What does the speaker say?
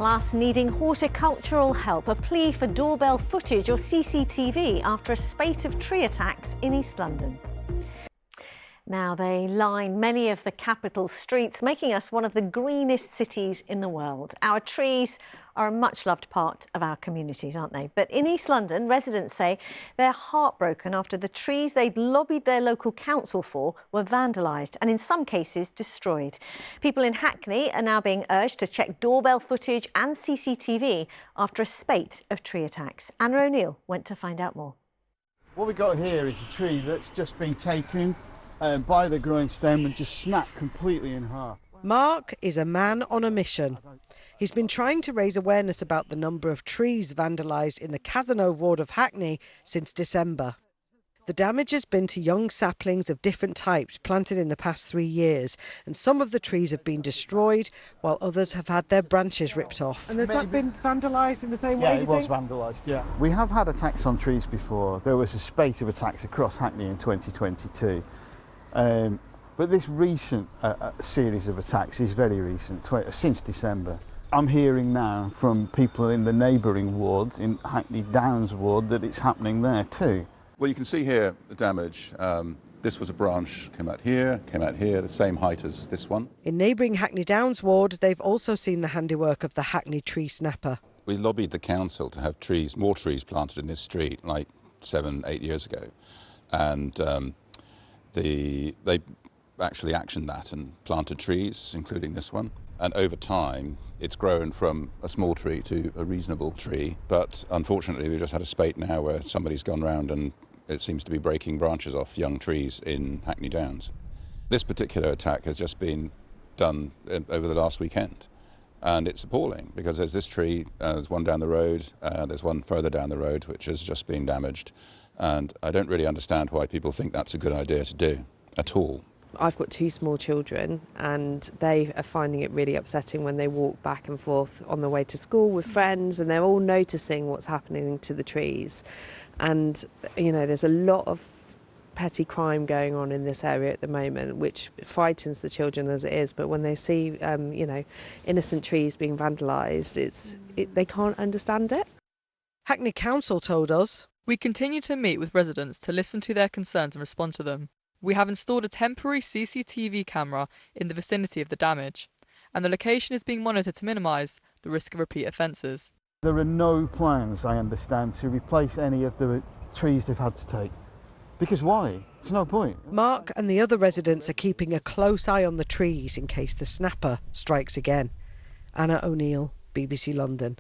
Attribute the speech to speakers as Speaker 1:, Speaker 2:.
Speaker 1: Plus, needing horticultural help, a plea for doorbell footage or CCTV after a spate of tree attacks in East London. Now, they line many of the capital's streets, making us one of the greenest cities in the world. Our trees are a much-loved part of our communities, aren't they? But in East London, residents say they're heartbroken after the trees they'd lobbied their local council for were vandalised and in some cases destroyed. People in Hackney are now being urged to check doorbell footage and CCTV after a spate of tree attacks. Anna O'Neill went to find out more.
Speaker 2: What we've got here is a tree that's just been taken by the growing stem and just snapped completely in half.
Speaker 3: Mark is a man on a mission. He's been trying to raise awareness about the number of trees vandalised in the Cazenove ward of Hackney since December. The damage has been to young saplings of different types planted in the past 3 years, and some of the trees have been destroyed while others have had their branches ripped off. And has that been vandalised in the same way, do you think?
Speaker 2: Yeah, it was vandalised, yeah. We have had attacks on trees before. There was a spate of attacks across Hackney in 2022. But this recent series of attacks is very recent, since December. I'm hearing now from people in the neighbouring wards, in Hackney Downs ward, that it's happening there too.
Speaker 4: Well, you can see here the damage. This was a branch, came out here, the same height as this one.
Speaker 3: In neighbouring Hackney Downs ward, they've also seen the handiwork of the Hackney tree snapper.
Speaker 4: We lobbied the council to have more trees planted in this street, like 7-8 years ago. And they actually actioned that and planted trees, including this one. And over time, it's grown from a small tree to a reasonable tree. But unfortunately, we've just had a spate now where somebody's gone round and it seems to be breaking branches off young trees in Hackney Downs. This particular attack has just been done over the last weekend. And it's appalling because there's this tree, there's one down the road, there's one further down the road which has just been damaged. And I don't really understand why people think that's a good idea to do at all.
Speaker 5: I've got 2 small children and they are finding it really upsetting when they walk back and forth on the way to school with friends and they're all noticing what's happening to the trees. And, you know, there's a lot of petty crime going on in this area at the moment, which frightens the children as it is. But when they see, you know, innocent trees being vandalised, they can't understand it.
Speaker 3: Hackney Council told us,
Speaker 6: "We continue to meet with residents to listen to their concerns and respond to them. We have installed a temporary CCTV camera in the vicinity of the damage, and the location is being monitored to minimise the risk of repeat offences."
Speaker 2: There are no plans, I understand, to replace any of the trees they've had to take. Because why? There's no point.
Speaker 3: Mark and the other residents are keeping a close eye on the trees in case the snapper strikes again. Anna O'Neill, BBC London.